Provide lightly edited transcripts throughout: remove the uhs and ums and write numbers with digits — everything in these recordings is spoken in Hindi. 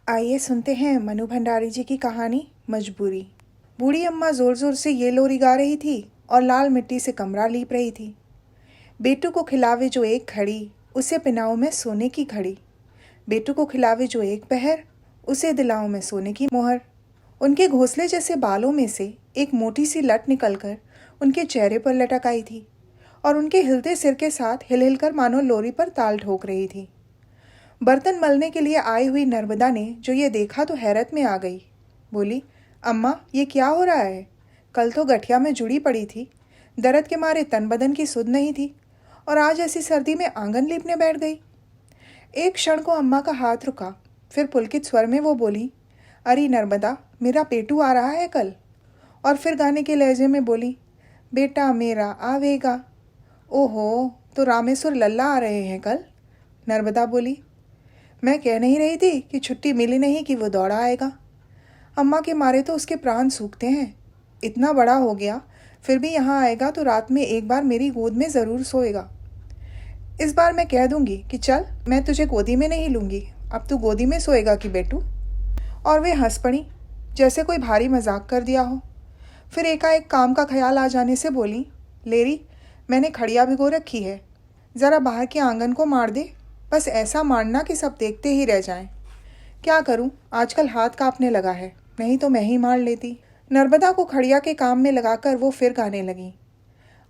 आइए सुनते हैं मनु भंडारी जी की कहानी मजबूरी। बूढ़ी अम्मा जोर जोर से ये लोरी गा रही थी और लाल मिट्टी से कमरा लीप रही थी। बेटू को खिलावे जो एक घड़ी, उसे पिनाऊं मैं सोने की घड़ी। बेटू को खिलावे जो एक पहर, उसे दिलाऊं मैं सोने की मोहर। उनके घोंसले जैसे बालों में से एक मोटी सी लट निकलकर उनके चेहरे पर लटक आई थी और उनके हिलते सिर के साथ हिल हिलकर मानो लोरी पर ताल ठोक रही थी। बर्तन मलने के लिए आई हुई नर्मदा ने जो ये देखा तो हैरत में आ गई। बोली, अम्मा ये क्या हो रहा है? कल तो गठिया में जुड़ी पड़ी थी, दर्द के मारे तन बदन की सुध नहीं थी और आज ऐसी सर्दी में आंगन लीपने बैठ गई। एक क्षण को अम्मा का हाथ रुका, फिर पुलकित स्वर में वो बोली, अरे नर्मदा, मेरा पेटू आ रहा है कल। और फिर गाने के लहजे में बोली, बेटा मेरा आवेगा। ओहो, तो रामेश्वर लल्ला आ रहे हैं कल। नर्मदा बोली, मैं कह नहीं रही थी कि छुट्टी मिली नहीं कि वो दौड़ा आएगा। अम्मा के मारे तो उसके प्राण सूखते हैं। इतना बड़ा हो गया फिर भी यहाँ आएगा तो रात में एक बार मेरी गोद में ज़रूर सोएगा। इस बार मैं कह दूंगी कि चल, मैं तुझे गोदी में नहीं लूँगी, अब तू गोदी में सोएगा कि बेटू। और वे हंस पड़ी जैसे कोई भारी मजाक कर दिया हो। फिर एकाएक काम का ख्याल आ जाने से बोली, लेरी, मैंने खड़िया भिगो रखी है, ज़रा बाहर के आंगन को मार दे, बस ऐसा मारना कि सब देखते ही रह जाएं। क्या करूं, आजकल हाथ कांपने लगा है, नहीं तो मैं ही मार लेती। नर्मदा को खड़िया के काम में लगाकर वो फिर गाने लगी,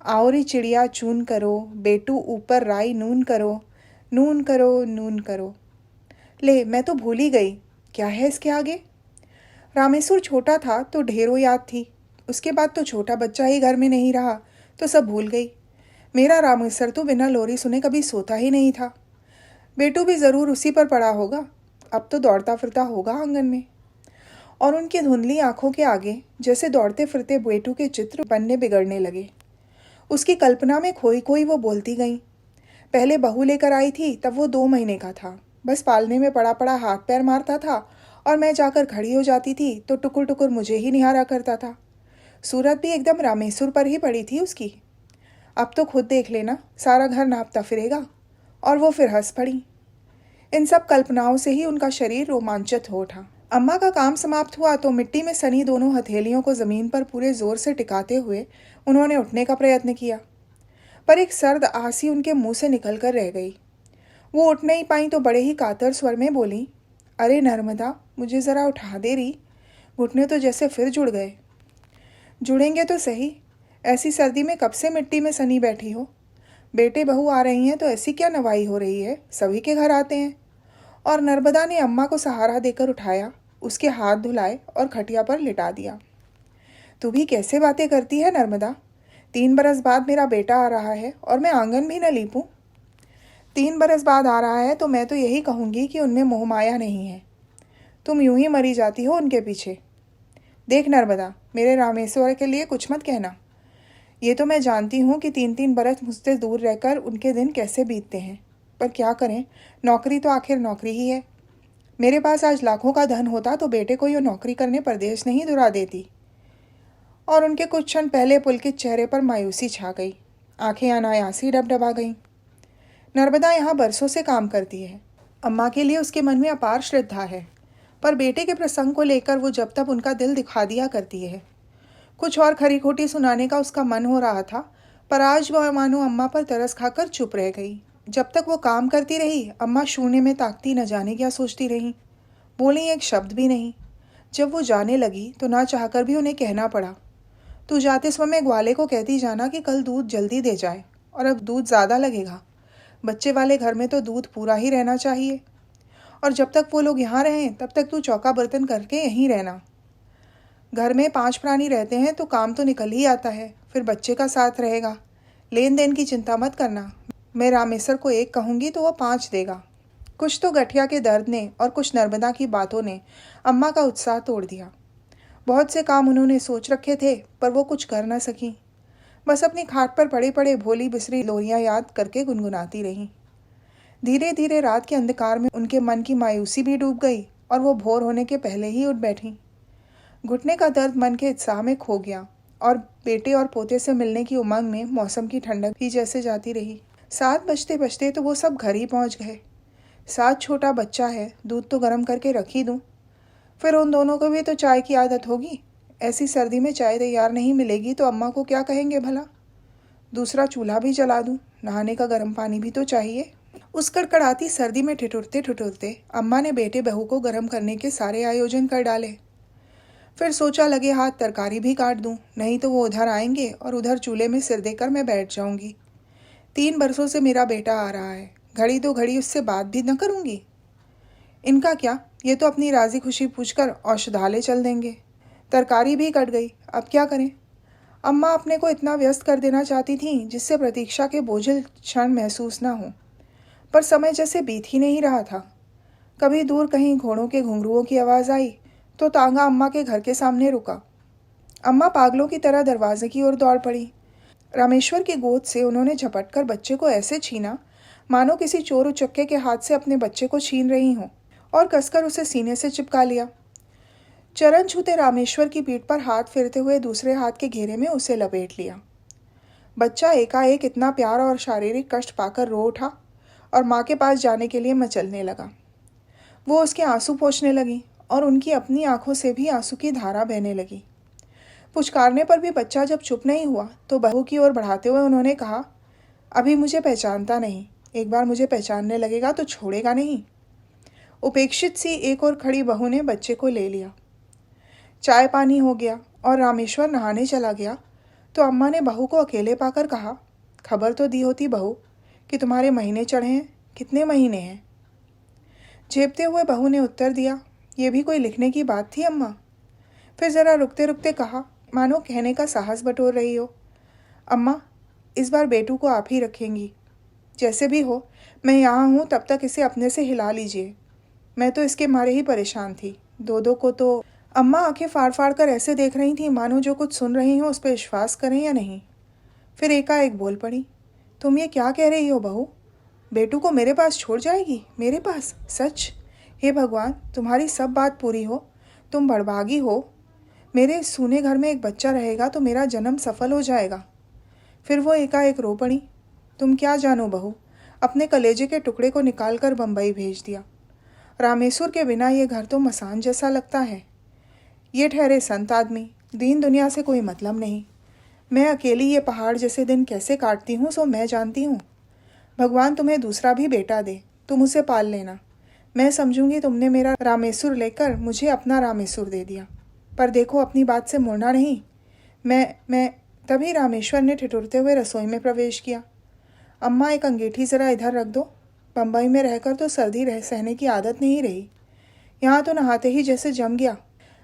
आओरी चिड़िया चून करो, बेटू ऊपर राई नून करो, नून करो नून करो। ले, मैं तो भूल ही गई, क्या है इसके आगे? रामेश्वर छोटा था तो ढेरों याद थी, उसके बाद तो छोटा बच्चा ही घर में नहीं रहा तो सब भूल गई। मेरा रामेश्वर तो बिना लोरी सुने कभी सोता ही नहीं था। बेटू भी ज़रूर उसी पर पड़ा होगा, अब तो दौड़ता फिरता होगा आंगन में। और उनकी धुंधली आंखों के आगे जैसे दौड़ते फिरते बेटू के चित्र बनने बिगड़ने लगे। उसकी कल्पना में खोई खोई वो बोलती गई, पहले बहू लेकर आई थी तब वो 2 महीने का था, बस पालने में पड़ा पड़ा हाथ पैर मारता था और मैं जाकर खड़ी हो जाती थी तो टुकुर टुकुर मुझे ही निहारा करता था। सूरत भी एकदम रामेश्वर पर ही पड़ी थी उसकी। अब तो खुद देख लेना, सारा घर नापता फिरेगा। और वो फिर हंस पड़ी। इन सब कल्पनाओं से ही उनका शरीर रोमांचित हो उठा। अम्मा का काम समाप्त हुआ तो मिट्टी में सनी दोनों हथेलियों को जमीन पर पूरे जोर से टिकाते हुए उन्होंने उठने का प्रयत्न किया, पर एक सर्द आसी उनके मुंह से निकल कर रह गई। वो उठ नहीं पाई तो बड़े ही कातर स्वर में बोली, अरे नर्मदा, मुझे ज़रा उठा दे रही, घुटने तो जैसे फिर जुड़ गए। जुड़ेंगे तो सही, ऐसी सर्दी में कब से मिट्टी में सनी बैठी हो? बेटे बहू आ रही हैं तो ऐसी क्या नवाई हो रही है, सभी के घर आते हैं। और नर्मदा ने अम्मा को सहारा देकर उठाया, उसके हाथ धुलाए और खटिया पर लिटा दिया। तू भी कैसे बातें करती है नर्मदा? 3 बरस बाद मेरा बेटा आ रहा है और मैं आंगन भी न लीपूं? 3 बरस बाद आ रहा है तो मैं तो यही कहूँगी कि उनमें मोह माया नहीं है। तुम यूं ही मरी जाती हो उनके पीछे। देख नर्मदा, मेरे रामेश्वर के लिए कुछ मत कहना। ये तो मैं जानती हूँ कि 3-3 बरस मुझसे दूर रहकर उनके दिन कैसे बीतते हैं, पर क्या करें, नौकरी तो आखिर नौकरी ही है। मेरे पास आज लाखों का धन होता तो बेटे को ये नौकरी करने परदेश नहीं दुरा देती। और उनके कुछ क्षण पहले पुलकित चेहरे पर मायूसी छा गई, आंखें अनायासी डबडबा गईं। नर्मदा यहाँ बरसों से काम करती है, अम्मा के लिए उसके मन में अपार श्रद्धा है, पर बेटे के प्रसंग को लेकर वो जब तक उनका दिल दिखा दिया करती है। कुछ और खरी खोटी सुनाने का उसका मन हो रहा था, पर आज वह मानो अम्मा पर तरस खाकर चुप रह गई। जब तक वो काम करती रही, अम्मा शून्य में ताकती न जाने क्या सोचती रही, बोली एक शब्द भी नहीं। जब वो जाने लगी तो ना चाहकर भी उन्हें कहना पड़ा, तू जाते समय ग्वाले को कहती जाना कि कल दूध जल्दी दे जाए, और अब दूध ज़्यादा लगेगा, बच्चे वाले घर में तो दूध पूरा ही रहना चाहिए। और जब तक वो लोग यहाँ रहें तब तक तू चौका बर्तन करके यहीं रहना। घर में 5 प्राणी रहते हैं तो काम तो निकल ही आता है, फिर बच्चे का साथ रहेगा। लेन देन की चिंता मत करना, मैं रामेश्वर को 1 कहूँगी तो वो 5 देगा। कुछ तो गठिया के दर्द ने और कुछ नर्मदा की बातों ने अम्मा का उत्साह तोड़ दिया। बहुत से काम उन्होंने सोच रखे थे पर वो कुछ कर न सकी, बस अपनी खाट पर पड़े पड़े भोली बिसरी लोरियाँ याद करके गुनगुनाती रहीं। धीरे धीरे रात के अंधकार में उनके मन की मायूसी भी डूब गई और वो भोर होने के पहले ही उठ बैठी। घुटने का दर्द मन के उत्साह में खो गया और बेटे और पोते से मिलने की उमंग में मौसम की ठंडक भी जैसे जाती रही। 7 बजते बजते तो वो सब घर ही पहुंच गए। साथ छोटा बच्चा है, दूध तो गर्म करके रख ही दूँ। फिर उन दोनों को भी तो चाय की आदत होगी। ऐसी सर्दी में चाय तैयार नहीं मिलेगी तो अम्मा को क्या कहेंगे भला। दूसरा चूल्हा भी जला दूँ, नहाने का गर्म पानी भी तो चाहिए। उस कड़कड़ाती सर्दी में ठिठुरते ठिठुरते अम्मा ने बेटे बहू को गर्म करने के सारे आयोजन कर डाले। फिर सोचा लगे हाथ तरकारी भी काट दूं, नहीं तो वो उधर आएंगे और उधर चूल्हे में सिर देकर मैं बैठ जाऊंगी। 3 बरसों से मेरा बेटा आ रहा है, घड़ी दो घड़ी उससे बात भी न करूंगी। इनका क्या, ये तो अपनी राजी खुशी पूछकर औषधालय चल देंगे। तरकारी भी कट गई, अब क्या करें। अम्मा अपने को इतना व्यस्त कर देना चाहती थीं जिससे प्रतीक्षा के बोझिल क्षण महसूस ना हो, पर समय जैसे बीत ही नहीं रहा था। कभी दूर कहीं घोड़ों के घुंघरुओं की आवाज़ आई तो तांगा अम्मा के घर के सामने रुका। अम्मा पागलों की तरह दरवाजे की ओर दौड़ पड़ी। रामेश्वर की गोद से उन्होंने झपटकर बच्चे को ऐसे छीना मानो किसी चोर उचक्के के हाथ से अपने बच्चे को छीन रही हों, और कसकर उसे सीने से चिपका लिया। चरण छूते रामेश्वर की पीठ पर हाथ फेरते हुए दूसरे हाथ के घेरे में उसे लपेट लिया। बच्चा एकाएक इतना प्यार और शारीरिक कष्ट पाकर रो उठा और माँ के पास जाने के लिए मचलने लगा। वो उसके आंसू पोंछने लगी और उनकी अपनी आंखों से भी आंसू की धारा बहने लगी। पुचकारने पर भी बच्चा जब चुप नहीं हुआ तो बहू की ओर बढ़ाते हुए उन्होंने कहा, अभी मुझे पहचानता नहीं, एक बार मुझे पहचानने लगेगा तो छोड़ेगा नहीं। उपेक्षित सी एक और खड़ी बहू ने बच्चे को ले लिया। चाय पानी हो गया और रामेश्वर नहाने चला गया तो अम्मा ने बहू को अकेले पाकर कहा, खबर तो दी होती बहू कि तुम्हारे महीने चढ़े हैं, कितने महीने हैं। झेपते हुए बहू ने उत्तर दिया, ये भी कोई लिखने की बात थी अम्मा। फिर ज़रा रुकते रुकते कहा, मानो कहने का साहस बटोर रही हो, अम्मा इस बार बेटू को आप ही रखेंगी। जैसे भी हो, मैं यहाँ हूँ, तब तक इसे अपने से हिला लीजिए। मैं तो इसके मारे ही परेशान थी। दो को तो। अम्मा आंखें फाड़ फाड़ कर ऐसे देख रही थी मानो जो कुछ सुन रही हो उस पर विश्वास करें या नहीं। फिर एकाएक बोल पड़ी, तुम ये क्या कह रही हो बहू? बेटू को मेरे पास छोड़ जाएगी? मेरे पास? सच? हे भगवान, तुम्हारी सब बात पूरी हो, तुम बड़भागी हो। मेरे सूने घर में एक बच्चा रहेगा तो मेरा जन्म सफल हो जाएगा। फिर वो एकाएक रो पड़ी, तुम क्या जानो बहू, अपने कलेजे के टुकड़े को निकाल कर बम्बई भेज दिया। रामेश्वर के बिना ये घर तो मसान जैसा लगता है। ये ठहरे संत आदमी, दीन दुनिया से कोई मतलब नहीं। मैं अकेली ये पहाड़ जैसे दिन कैसे काटती हूँ सो मैं जानती हूँ। भगवान तुम्हें दूसरा भी बेटा दे, तुम उसे पाल लेना। मैं समझूंगी तुमने मेरा रामेश्वर लेकर मुझे अपना रामेश्वर दे दिया। पर देखो, अपनी बात से मुड़ना नहीं। मैं तभी रामेश्वर ने ठिठुरते हुए रसोई में प्रवेश किया। अम्मा, एक अंगीठी ज़रा इधर रख दो। बम्बई में रहकर तो सर्दी सहने की आदत नहीं रही, यहाँ तो नहाते ही जैसे जम गया।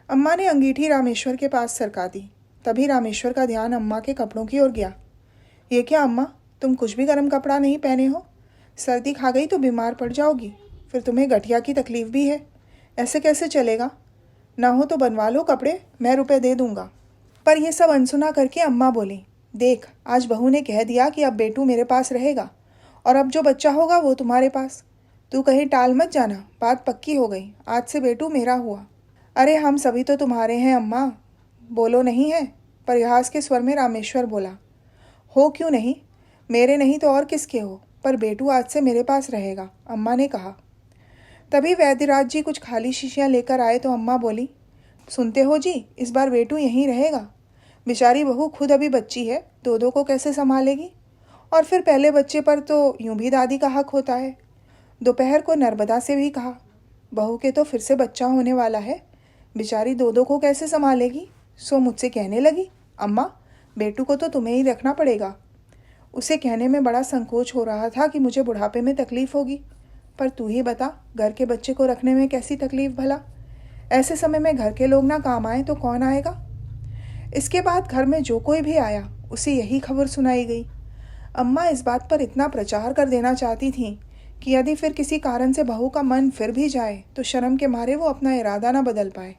अम्मा ने अंगीठी रामेश्वर के पास सरका दी। तभी रामेश्वर का ध्यान अम्मा के कपड़ों की ओर गया। ये क्या अम्मा, तुम कुछ भी गर्म कपड़ा नहीं पहने हो? सर्दी खा गई तो बीमार पड़ जाओगी, फिर तुम्हें गठिया की तकलीफ भी है, ऐसे कैसे चलेगा? ना हो तो बनवा लो कपड़े, मैं रुपए दे दूंगा। पर यह सब अनसुना करके अम्मा बोली, देख, आज बहू ने कह दिया कि अब बेटू मेरे पास रहेगा और अब जो बच्चा होगा वो तुम्हारे पास। तू कहीं टाल मत जाना, बात पक्की हो गई, आज से बेटू मेरा हुआ। अरे हम सभी तो तुम्हारे हैं अम्मा, बोलो नहीं है? परिहास के स्वर में रामेश्वर बोला। हो क्यों नहीं, मेरे नहीं तो और किसके हो, पर बेटू आज से मेरे पास रहेगा, अम्मा ने कहा। तभी वैद्यराज जी कुछ खाली शीशियाँ लेकर आए तो अम्मा बोली, सुनते हो जी, इस बार बेटू यहीं रहेगा। बेचारी बहू खुद अभी बच्ची है, दो को कैसे संभालेगी? और फिर पहले बच्चे पर तो यूं भी दादी का हक होता है। दोपहर को नर्मदा से भी कहा, बहू के तो फिर से बच्चा होने वाला है, बेचारी दो को कैसे संभालेगी? सो मुझसे कहने लगी, अम्मा बेटू को तो तुम्हें ही रखना पड़ेगा। उसे कहने में बड़ा संकोच हो रहा था कि मुझे बुढ़ापे में तकलीफ़ होगी, पर तू ही बता, घर के बच्चे को रखने में कैसी तकलीफ़ भला? ऐसे समय में घर के लोग ना काम आए तो कौन आएगा? इसके बाद घर में जो कोई भी आया उसे यही खबर सुनाई गई। अम्मा इस बात पर इतना प्रचार कर देना चाहती थीं कि यदि फिर किसी कारण से बहू का मन फिर भी जाए तो शर्म के मारे वो अपना इरादा ना बदल पाए।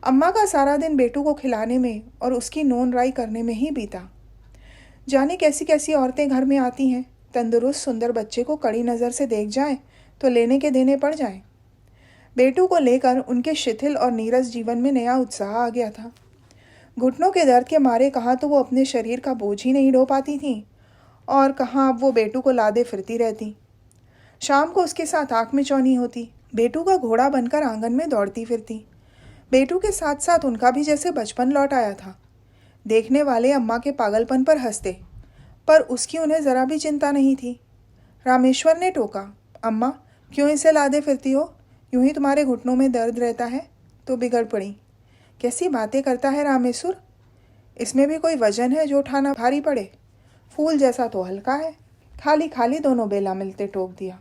अम्मा का सारा दिन बेटू को खिलाने में और उसकी नोन राई करने में ही बीता। जाने कैसी कैसी औरतें घर में आती हैं, तंदुरुस्त सुंदर बच्चे को कड़ी नज़र से देख जाएं तो लेने के देने पड़ जाएं। बेटू को लेकर उनके शिथिल और नीरस जीवन में नया उत्साह आ गया था। घुटनों के दर्द के मारे कहाँ तो वो अपने शरीर का बोझ ही नहीं ढो पाती थीं और कहाँ अब वो बेटू को लादे फिरती रहती। शाम को उसके साथ आँख में चौनी होती, बेटू का घोड़ा बनकर आंगन में दौड़ती फिरती। बेटू के साथ साथ उनका भी जैसे बचपन लौट आया था। देखने वाले अम्मा के पागलपन पर हंसते, पर उसकी उन्हें ज़रा भी चिंता नहीं थी। रामेश्वर ने टोका, अम्मा क्यों इसे लादे फिरती हो? यूं ही तुम्हारे घुटनों में दर्द रहता है तो बिगड़ पड़ी। कैसी बातें करता है रामेश्वर, इसमें भी कोई वजन है जो उठाना भारी पड़े? फूल जैसा तो हल्का है। खाली खाली दोनों बेला मिलते टोक दिया।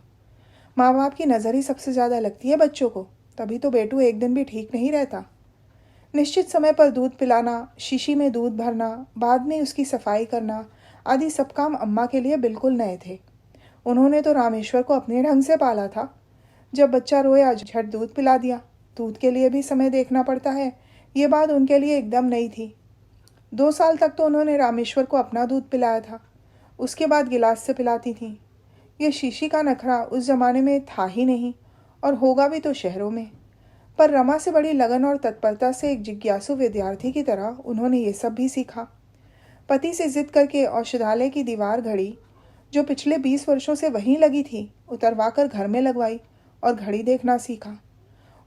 माँ बाप की नज़र ही सबसे ज़्यादा लगती है बच्चों को, तभी तो बेटू एक दिन भी ठीक नहीं रहता। निश्चित समय पर दूध पिलाना, शीशी में दूध भरना, बाद में उसकी सफाई करना आदि सब काम अम्मा के लिए बिल्कुल नए थे। उन्होंने तो रामेश्वर को अपने ढंग से पाला था। जब बच्चा रोया झट दूध पिला दिया। दूध के लिए भी समय देखना पड़ता है, ये बात उनके लिए एकदम नई थी। 2 साल तक तो उन्होंने रामेश्वर को अपना दूध पिलाया था, उसके बाद गिलास से पिलाती थी। ये शीशी का नखरा उस ज़माने में था ही नहीं, और होगा भी तो शहरों में। पर रमा से बड़ी लगन और तत्परता से एक जिज्ञासु विद्यार्थी की तरह उन्होंने ये सब भी सीखा। पति से जिद करके औषधालय की दीवार घड़ी, जो पिछले 20 वर्षों से वहीं लगी थी, उतरवा कर घर में लगवाई और घड़ी देखना सीखा।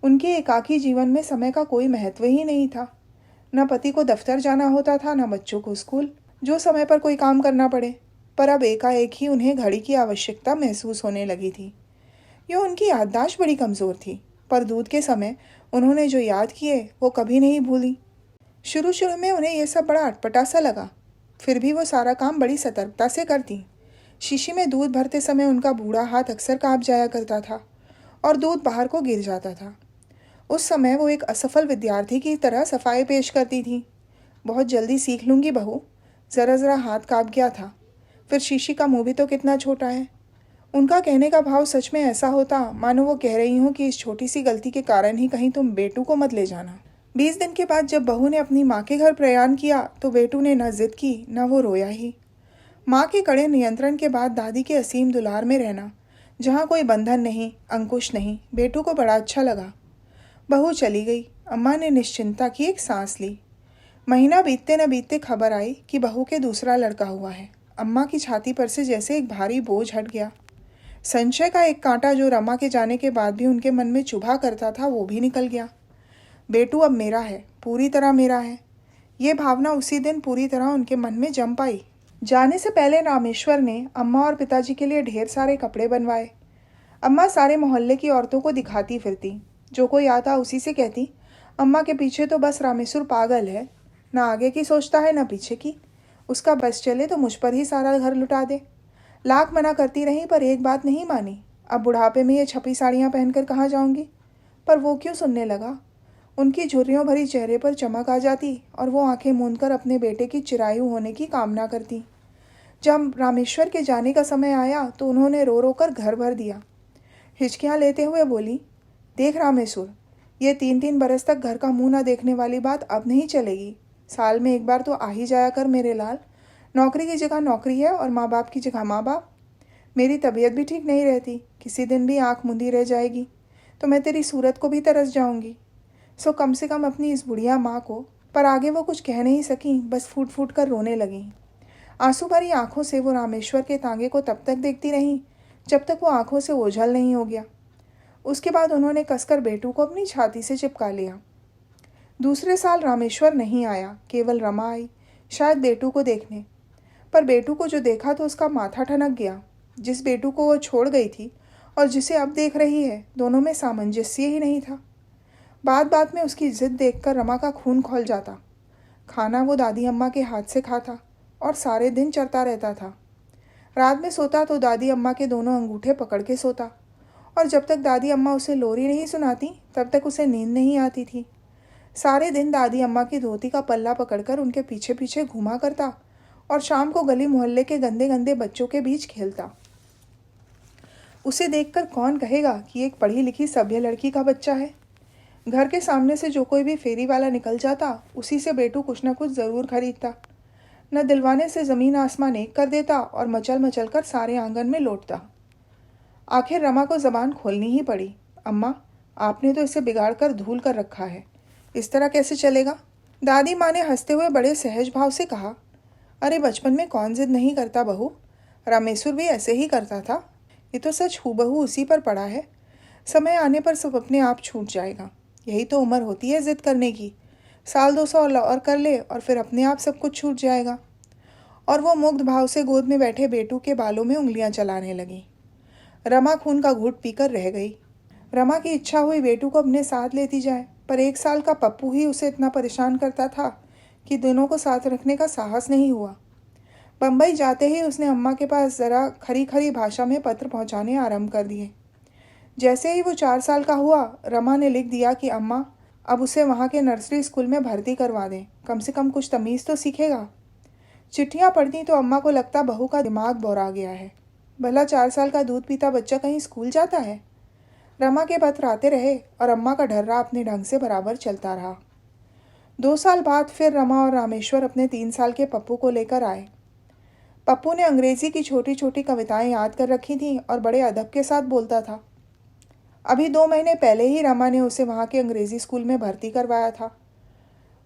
उनके एकाकी जीवन में समय का कोई महत्व ही नहीं था। न पति को दफ्तर जाना होता था, न बच्चों को स्कूल, जो समय पर कोई काम करना पड़े। पर अब एकाएक ही उन्हें घड़ी की आवश्यकता महसूस होने लगी थी। यह उनकी याददाश्त बड़ी कमज़ोर थी, पर दूध के समय उन्होंने जो याद किए वो कभी नहीं भूली। शुरू शुरू में उन्हें यह सब बड़ा अटपटा सा लगा, फिर भी वो सारा काम बड़ी सतर्कता से करती। शीशी में दूध भरते समय उनका बूढ़ा हाथ अक्सर काँप जाया करता था और दूध बाहर को गिर जाता था। उस समय वो एक असफल विद्यार्थी की तरह सफाई पेश करती थी। बहुत जल्दी सीख लूँगी बहू। ज़रा ज़रा हाथ काँप गया था, फिर शीशी का मुंह भी तो कितना छोटा है। उनका कहने का भाव सच में ऐसा होता मानो वो कह रही हूँ कि इस छोटी सी गलती के कारण ही कहीं तुम बेटू को मत ले जाना। 20 दिन के बाद जब बहू ने अपनी माँ के घर प्रयाण किया तो बेटू ने न जिद की न वो रोया ही। माँ के कड़े नियंत्रण के बाद दादी के असीम दुलार में रहना, जहाँ कोई बंधन नहीं, अंकुश नहीं, बेटू को बड़ा अच्छा लगा। बहू चली गई। अम्मा ने निश्चिंता की एक सांस ली। महीना बीतते न बीतते खबर आई कि बहू के दूसरा लड़का हुआ है। अम्मा की छाती पर से जैसे एक भारी बोझ हट गया। संशय का एक कांटा जो रमा के जाने के बाद भी उनके मन में चुभा करता था वो भी निकल गया। बेटू अब मेरा है, पूरी तरह मेरा है। ये भावना उसी दिन पूरी तरह उनके मन में जम पाई। जाने से पहले रामेश्वर ने अम्मा और पिताजी के लिए ढेर सारे कपड़े बनवाए। अम्मा सारे मोहल्ले की औरतों को दिखाती फिरती। जो कोई आता उसी से कहती, अम्मा के पीछे तो बस रामेश्वर पागल है, ना आगे की सोचता है ना पीछे की। उसका बस चले तो मुझ पर ही सारा घर लुटा दे। लाख मना करती रही पर एक बात नहीं मानी। अब बुढ़ापे में ये छपी साड़ियाँ पहनकर कहाँ जाऊँगी? पर वो क्यों सुनने लगा। उनकी झुर्रियों भरी चेहरे पर चमक आ जाती और वो आंखें मूंदकर अपने बेटे की चिरायु होने की कामना करती। जब रामेश्वर के जाने का समय आया तो उन्होंने रो रो कर घर भर दिया। हिचकियाँ लेते हुए बोली, देख रामेश्वर, ये 3-3 बरस तक घर का मुंह न देखने वाली बात अब नहीं चलेगी। साल में एक बार तो आ ही जाया कर मेरे लाल। नौकरी की जगह नौकरी है और माँ बाप की जगह माँ बाप। मेरी तबीयत भी ठीक नहीं रहती, किसी दिन भी आँख मूंदी रह जाएगी तो मैं तेरी सूरत को भी तरस जाऊंगी। सो कम से कम अपनी इस बुढ़िया माँ को। पर आगे वो कुछ कह नहीं सकी, बस फूट फूट कर रोने लगी। आंसू भरी आंखों से वो रामेश्वर के तांगे को तब तक देखती रहीं जब तक वो आंखों से ओझल नहीं हो गया। उसके बाद उन्होंने कसकर बेटू को अपनी छाती से चिपका लिया। दूसरे साल रामेश्वर नहीं आया, केवल रमा आई, शायद बेटू को देखने। पर बेटू को जो देखा तो उसका माथा ठनक गया। जिस बेटू को वो छोड़ गई थी और जिसे अब देख रही है, दोनों में सामंजस्य ही नहीं था। बात बात में उसकी जिद देखकर रमा का खून खौल जाता। खाना वो दादी अम्मा के हाथ से खाता और सारे दिन चरता रहता था। रात में सोता तो दादी अम्मा के दोनों अंगूठे पकड़ के सोता, और जब तक दादी अम्मा उसे लोरी नहीं सुनाती तब तक उसे नींद नहीं आती थी। सारे दिन दादी अम्मा की धोती का पल्ला पकड़कर उनके पीछे पीछे घुमा करता और शाम को गली मोहल्ले के गंदे गंदे बच्चों के बीच खेलता। उसे देखकर कौन कहेगा कि एक पढ़ी लिखी सभ्य लड़की का बच्चा है। घर के सामने से जो कोई भी फेरी वाला निकल जाता उसी से बेटू कुछ न कुछ ज़रूर खरीदता। न दिलवाने से ज़मीन आसमान एक कर देता और मचल मचल कर सारे आंगन में लौटता। आखिर रमा को ज़बान खोलनी ही पड़ी। अम्मा, आपने तो इसे बिगाड़ कर धूल कर रखा है, इस तरह कैसे चलेगा? दादी माँ ने हंसते हुए बड़े सहज भाव से कहा, अरे बचपन में कौन जिद नहीं करता बहू, रामेश्वर भी ऐसे ही करता था। ये तो सच हूबहू उसी पर पड़ा है। समय आने पर सब अपने आप छूट जाएगा। यही तो उम्र होती है जिद करने की। साल 2 साल और कर ले और फिर अपने आप सब कुछ छूट जाएगा। और वो मुग्ध भाव से गोद में बैठे बेटू के बालों में उंगलियां चलाने लगी। रमा खून का घूंट पीकर रह गई। रमा की इच्छा हुई बेटू को अपने साथ लेती जाए, पर 1 साल का पप्पू ही उसे इतना परेशान करता था कि दोनों को साथ रखने का साहस नहीं हुआ। बम्बई जाते ही उसने अम्मा के पास ज़रा खरी खरी भाषा में पत्र पहुंचाने आरंभ कर दिए। जैसे ही वो 4 साल का हुआ, रमा ने लिख दिया कि अम्मा अब उसे वहाँ के नर्सरी स्कूल में भर्ती करवा दें, कम से कम कुछ तमीज़ तो सीखेगा। चिट्ठियाँ पढ़ती तो अम्मा को लगता बहू का दिमाग बौरा गया है। भला 4 साल का दूध पीता बच्चा कहीं स्कूल जाता है। रमा के पत्र आते रहे और अम्मा का ढर्रा अपने ढंग से बराबर चलता रहा। 2 साल बाद फिर रमा और रामेश्वर अपने 3 साल के पप्पू को लेकर आए। पप्पू ने अंग्रेज़ी की छोटी छोटी कविताएं याद कर रखी थीं और बड़े अदब के साथ बोलता था। अभी 2 महीने पहले ही रमा ने उसे वहाँ के अंग्रेज़ी स्कूल में भर्ती करवाया था,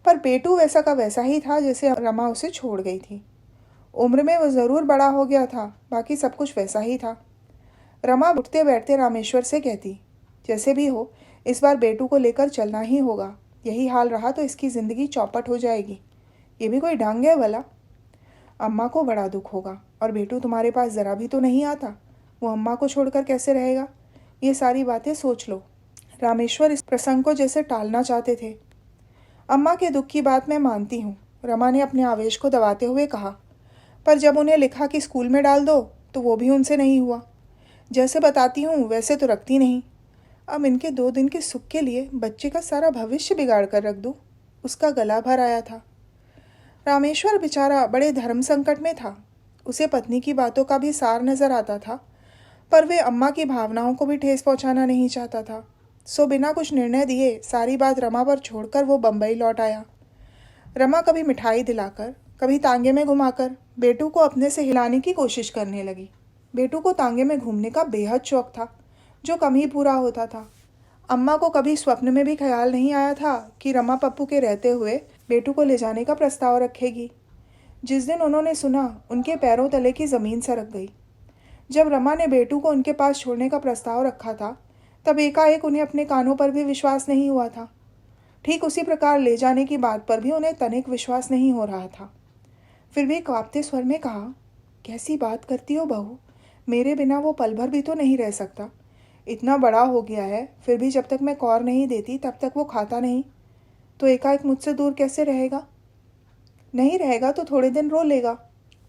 पर पेटू वैसा का वैसा ही था जैसे रमा उसे छोड़ गई थी। उम्र में वो ज़रूर बड़ा हो गया था, बाकी सब कुछ वैसा ही था। रमा उठते बैठते रामेश्वर से कहती, जैसे भी हो इस बार बेटू को लेकर चलना ही होगा। यही हाल रहा तो इसकी ज़िंदगी चौपट हो जाएगी। ये भी कोई ढंग है भला? अम्मा को बड़ा दुख होगा, और बेटू तुम्हारे पास ज़रा भी तो नहीं आता। वो अम्मा को छोड़कर कैसे रहेगा? ये सारी बातें सोच लो। रामेश्वर इस प्रसंग को जैसे टालना चाहते थे। अम्मा के दुख की बात मैं मानती हूँ, रमा ने अपने आवेश को दबाते हुए कहा, पर जब उन्हें लिखा कि स्कूल में डाल दो तो वो भी उनसे नहीं हुआ। जैसे बताती हूँ वैसे तो रखती नहीं। अब इनके 2 दिन के सुख के लिए बच्चे का सारा भविष्य बिगाड़ कर रख दूँ। उसका गला भर आया था। रामेश्वर बेचारा बड़े धर्म संकट में था। उसे पत्नी की बातों का भी सार नजर आता था, पर वे अम्मा की भावनाओं को भी ठेस पहुंचाना नहीं चाहता था। सो बिना कुछ निर्णय दिए सारी बात रमा पर छोड़कर वो बम्बई लौट आया। रमा कभी मिठाई दिलाकर, कभी तांगे में घुमाकर बेटू को अपने से हिलाने की कोशिश करने लगी। बेटू को तांगे में घूमने का बेहद शौक था, जो कम ही पूरा होता था। अम्मा को कभी स्वप्न में भी ख्याल नहीं आया था कि रमा पप्पू के रहते हुए बेटू को ले जाने का प्रस्ताव रखेगी। जिस दिन उन्होंने सुना, उनके पैरों तले की ज़मीन सरक गई। जब रमा ने बेटू को उनके पास छोड़ने का प्रस्ताव रखा था, तब एकाएक उन्हें अपने कानों पर भी विश्वास नहीं हुआ था। ठीक उसी प्रकार ले जाने की बात पर भी उन्हें तनिक विश्वास नहीं हो रहा था। फिर भी कांपते स्वर में कहा, कैसी बात करती हो बहू, मेरे बिना वो पल भर भी तो नहीं रह सकता। इतना बड़ा हो गया है, फिर भी जब तक मैं कौर नहीं देती तब तक वो खाता नहीं, तो एकाएक मुझसे दूर कैसे रहेगा? नहीं रहेगा तो थोड़े दिन रो लेगा।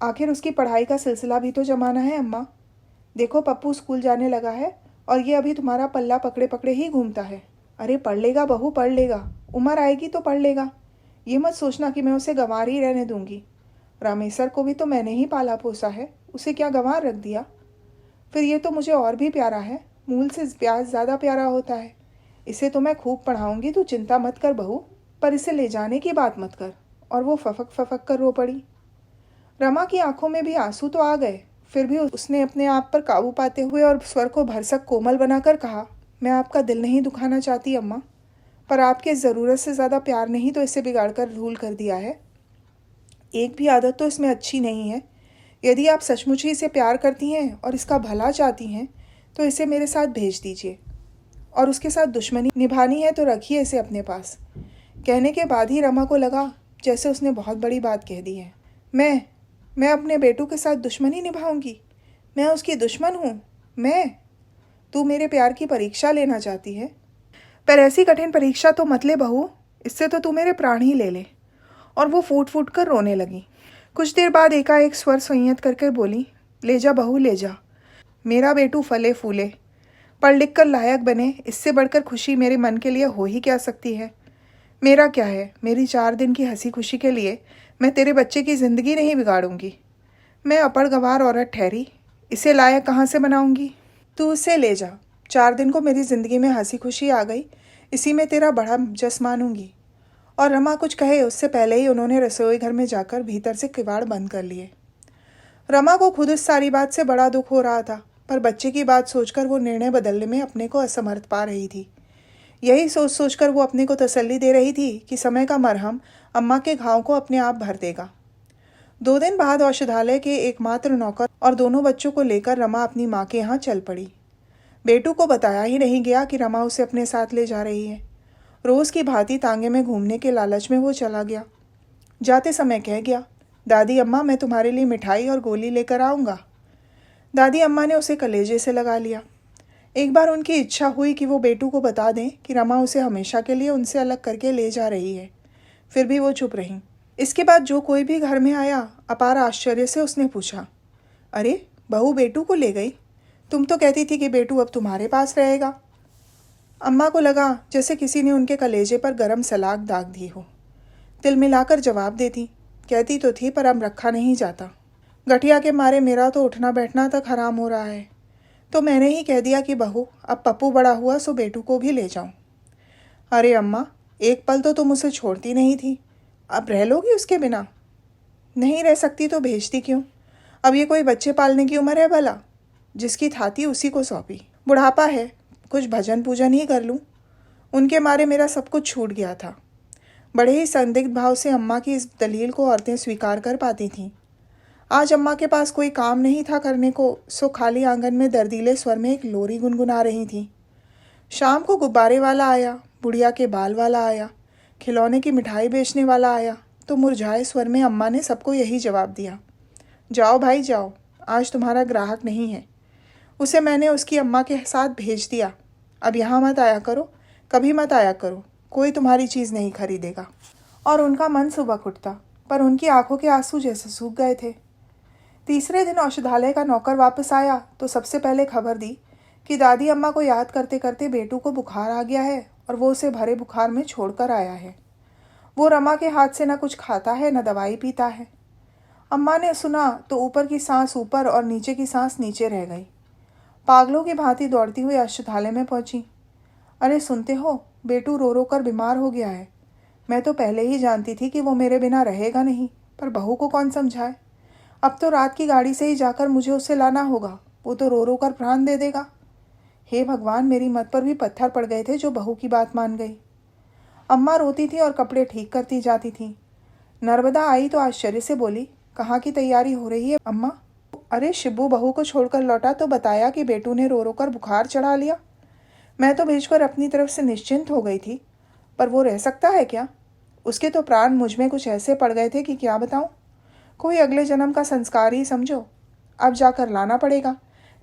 आखिर उसकी पढ़ाई का सिलसिला भी तो जमाना है अम्मा। देखो पप्पू स्कूल जाने लगा है और ये अभी तुम्हारा पल्ला पकड़े पकड़े ही घूमता है। अरे पढ़ लेगा बहू, पढ़ लेगा। उम्र आएगी तो पढ़ लेगा। ये मत सोचना कि मैं उसे गंवार ही रहने दूंगी। रामेश्वर को भी तो मैंने ही पाला पोसा है, उसे क्या गंवार रख दिया? फिर ये तो मुझे और भी प्यारा है, मूल से प्याज ज़्यादा प्यारा होता है। इसे तो मैं खूब पढ़ाऊंगी, तू चिंता मत कर बहू, पर इसे ले जाने की बात मत कर। और वो फफक फफक कर रो पड़ी। रमा की आंखों में भी आंसू तो आ गए, फिर भी उसने अपने आप पर काबू पाते हुए और स्वर को भरसक कोमल बनाकर कहा, मैं आपका दिल नहीं दुखाना चाहती अम्मा, पर आपके ज़रूरत से ज़्यादा प्यार नहीं तो इसे बिगाड़ कर धूल कर दिया है। एक भी आदत तो इसमें अच्छी नहीं है। यदि आप सचमुच ही इसे प्यार करती हैं और इसका भला चाहती हैं तो इसे मेरे साथ भेज दीजिए, और उसके साथ दुश्मनी निभानी है तो रखिए इसे अपने पास। कहने के बाद ही रमा को लगा जैसे उसने बहुत बड़ी बात कह दी है। मैं अपने बेटू के साथ दुश्मनी निभाऊंगी? मैं उसकी दुश्मन हूँ? मैं? तू मेरे प्यार की परीक्षा लेना चाहती है? पर ऐसी कठिन परीक्षा तो मत ले बहू, इससे तो तू मेरे प्राण ही ले ले। और वो फूट फूट कर रोने लगी। कुछ देर बाद एकाएक स्वर संयत करके बोली, ले जा बहू ले जा। मेरा बेटू फले फूले, पढ़ लिख कर लायक बने, इससे बढ़कर खुशी मेरे मन के लिए हो ही क्या सकती है? मेरा क्या है, मेरी 4 दिन की हंसी खुशी के लिए मैं तेरे बच्चे की ज़िंदगी नहीं बिगाड़ूंगी। मैं अपड़ गंवार औरत ठहरी, इसे लायक कहाँ से बनाऊंगी? तू उसे ले जा। 4 दिन को मेरी ज़िंदगी में हंसी खुशी आ गई, इसी में तेरा बड़ा जस मानूंगी। और रमा कुछ कहे उससे पहले ही उन्होंने रसोई घर में जाकर भीतर से किवाड़ बंद कर लिए। रमा को खुद इस सारी बात से बड़ा दुख हो रहा था, पर बच्चे की बात सोचकर वो निर्णय बदलने में अपने को असमर्थ पा रही थी। यही सोच सोचकर वो अपने को तसल्ली दे रही थी कि समय का मरहम अम्मा के घाव को अपने आप भर देगा। 2 दिन बाद औषधालय के एकमात्र नौकर और दोनों बच्चों को लेकर रमा अपनी माँ के यहाँ चल पड़ी। बेटू को बताया ही नहीं गया कि रमा उसे अपने साथ ले जा रही है। रोज़ की भांति तांगे में घूमने के लालच में वो चला गया। जाते समय कह गया, दादी अम्मा मैं तुम्हारे लिए मिठाई और गोली लेकर आऊँगा। दादी अम्मा ने उसे कलेजे से लगा लिया। एक बार उनकी इच्छा हुई कि वो बेटू को बता दें कि रमा उसे हमेशा के लिए उनसे अलग करके ले जा रही है, फिर भी वो चुप रहीं। इसके बाद जो कोई भी घर में आया, अपार आश्चर्य से उसने पूछा, अरे बहू बेटू को ले गई? तुम तो कहती थी कि बेटू अब तुम्हारे पास रहेगा। अम्मा को लगा जैसे किसी ने उनके कलेजे पर गरम सलाख दाग दी हो। तिल मिलाकर जवाब देती, कहती तो थी पर अब रखा नहीं जाता। गठिया के मारे मेरा तो उठना बैठना तक हराम हो रहा है, तो मैंने ही कह दिया कि बहू अब पप्पू बड़ा हुआ सो बेटू को भी ले जाऊं। अरे अम्मा, एक पल तो तुम उसे छोड़ती नहीं थी, अब रह लोगी उसके बिना? नहीं रह सकती तो भेजती क्यों? अब ये कोई बच्चे पालने की उम्र है भला? जिसकी थाती उसी को सौंपी। बुढ़ापा है, कुछ भजन पूजन ही कर लूँ। उनके मारे मेरा सब कुछ छूट गया था। बड़े ही संदिग्ध भाव से अम्मा की इस दलील को औरतें स्वीकार कर पाती थीं। आज अम्मा के पास कोई काम नहीं था करने को, सो खाली आंगन में दर्दीले स्वर में एक लोरी गुनगुना रही थी। शाम को गुब्बारे वाला आया, बुढ़िया के बाल वाला आया, खिलौने की मिठाई बेचने वाला आया, तो मुरझाए स्वर में अम्मा ने सबको यही जवाब दिया, जाओ भाई जाओ, आज तुम्हारा ग्राहक नहीं है। उसे मैंने उसकी अम्मा के साथ भेज दिया। अब यहाँ मत आया करो, कभी मत आया करो, कोई तुम्हारी चीज़ नहीं खरीदेगा। और उनका मन सुबह उठता, पर उनकी आंखों के आंसू जैसे सूख गए थे। तीसरे दिन औषधालय का नौकर वापस आया तो सबसे पहले खबर दी कि दादी अम्मा को याद करते करते बेटू को बुखार आ गया है और वो उसे भरे बुखार में छोड़कर आया है। वो रमा के हाथ से न कुछ खाता है न दवाई पीता है। अम्मा ने सुना तो ऊपर की सांस ऊपर और नीचे की सांस नीचे रह गई। पागलों की भांति दौड़ती हुई औषधालय में पहुंची। अरे सुनते हो, बेटू रो रो कर बीमार हो गया है। मैं तो पहले ही जानती थी कि वो मेरे बिना रहेगा नहीं, पर बहू को कौन समझाए। अब तो रात की गाड़ी से ही जाकर मुझे उसे लाना होगा, वो तो रो रो कर प्राण दे देगा। हे भगवान, मेरी मत पर भी पत्थर पड़ गए थे जो बहू की बात मान गई। अम्मा रोती थी और कपड़े ठीक करती जाती थी। नर्मदा आई तो आश्चर्य से बोली, कहाँ की तैयारी हो रही है अम्मा? अरे शिब्बू बहू को छोड़कर लौटा तो बताया कि बेटू ने रो रो कर बुखार चढ़ा लिया। मैं तो भेजकर अपनी तरफ से निश्चिंत हो गई थी, पर वो रह सकता है क्या? उसके तो प्राण मुझ में कुछ ऐसे पड़ गए थे कि क्या बताऊं। कोई अगले जन्म का संस्कार ही समझो। अब जाकर लाना पड़ेगा,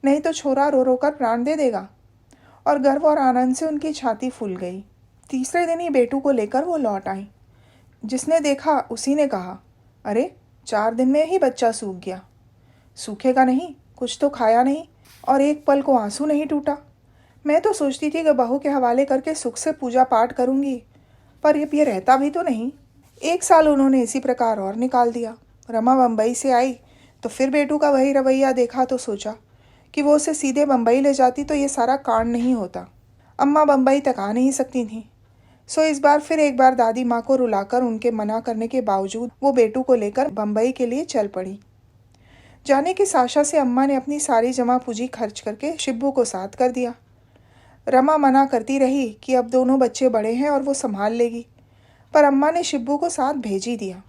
नहीं तो छोरा रो रो कर प्राण दे देगा। और गर्व और आनंद से उनकी छाती फूल गई। तीसरे दिन ही बेटू को लेकर वो लौट आई। जिसने देखा उसी ने कहा, अरे 4 दिन में ही बच्चा सूख गया। सूखेगा नहीं, कुछ तो खाया नहीं और एक पल को आंसू नहीं टूटा। मैं तो सोचती थी कि बहू के हवाले करके सुख से पूजा पाठ करूंगी, पर ये रहता भी तो नहीं। 1 साल उन्होंने इसी प्रकार और निकाल दिया। रमा बम्बई से आई तो फिर बेटू का वही रवैया देखा तो सोचा कि वो उसे सीधे बम्बई ले जाती तो ये सारा कांड नहीं होता। अम्मा बम्बई तक आ नहीं सकती थी, सो इस बार फिर एक बार दादी माँ को रुलाकर उनके मना करने के बावजूद वो बेटू को लेकर बम्बई के लिए चल पड़ी। जाने की साशा से अम्मा ने अपनी सारी जमा पूंजी खर्च करके शिब्बू को साथ कर दिया। रमा मना करती रही कि अब दोनों बच्चे बड़े हैं और वो संभाल लेगी, पर अम्मा ने शिब्बू को साथ भेज ही दिया।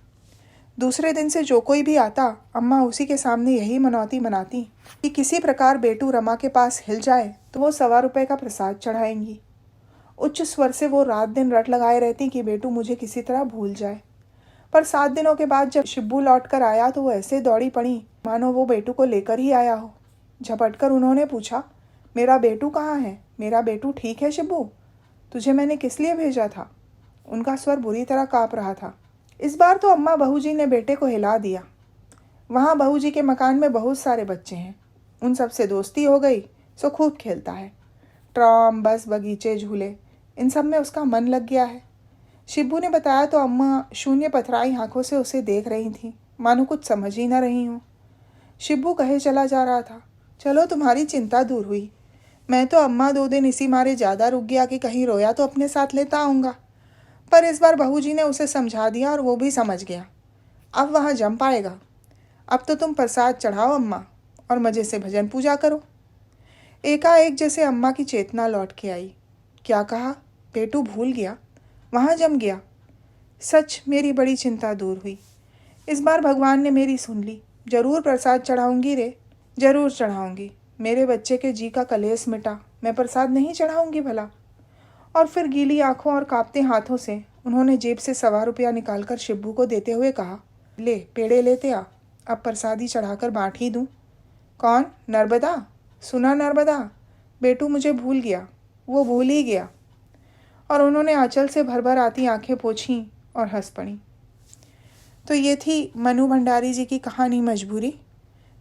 दूसरे दिन से जो कोई भी आता, अम्मा उसी के सामने यही मनौती मनाती कि किसी प्रकार बेटू रमा के पास हिल जाए तो वो 1.25 रुपये का प्रसाद चढ़ाएंगी। उच्च स्वर से वो रात दिन रट लगाए रहती कि बेटू मुझे किसी तरह भूल जाए। पर 7 दिनों के बाद जब शिब्बू लौट कर आया तो वो ऐसे दौड़ी पड़ी मानो वो बेटू को लेकर ही आया हो। झपटकर उन्होंने पूछा, मेरा बेटू कहाँ है? मेरा बेटू ठीक है शिब्बू? तुझे मैंने किस लिए भेजा था? उनका स्वर बुरी तरह काँप रहा था। इस बार तो अम्मा बहू जी ने बेटे को हिला दिया। वहाँ बहू जी के मकान में बहुत सारे बच्चे हैं, उन सब से दोस्ती हो गई, सो खूब खेलता है। ट्राम, बस, बगीचे, झूले, इन सब में उसका मन लग गया है। शिब्बू ने बताया तो अम्मा शून्य पथराई आंखों से उसे देख रही थी, मानो कुछ समझ ही न रही हूँ। शिब्बू कहे चला जा रहा था, चलो तुम्हारी चिंता दूर हुई। मैं तो अम्मा 2 दिन इसी मारे ज़्यादा रुक गया कि कहीं रोया तो अपने साथ लेता आऊँगा, पर इस बार बहू जी ने उसे समझा दिया और वो भी समझ गया। अब वहाँ जम पाएगा। अब तो तुम प्रसाद चढ़ाओ अम्मा और मज़े से भजन पूजा करो। एकाएक जैसे अम्मा की चेतना लौट के आई। क्या कहा? बेटू भूल गया, वहाँ जम गया। सच मेरी बड़ी चिंता दूर हुई। इस बार भगवान ने मेरी सुन ली। जरूर प्रसाद चढ़ाऊंगी रे। ज़रूर चढ़ाऊँगी। मेरे बच्चे के जी का कलेश मिटा, मैं प्रसाद नहीं चढ़ाऊँगी भला। और फिर गीली आंखों और कांपते हाथों से उन्होंने जेब से 1.25 निकालकर शिब्बू को देते हुए कहा, ले पेड़े लेते आ, अब प्रसादी चढ़ाकर बांट ही दूँ। कौन? नर्मदा? सुना नर्मदा? बेटू मुझे भूल गया, वो भूल ही गया। और उन्होंने आंचल से भर भर आती आंखें पोंछीं और हंस पड़ी। तो ये थी मनु भंडारी जी की कहानी मजबूरी।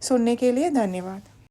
सुनने के लिए धन्यवाद।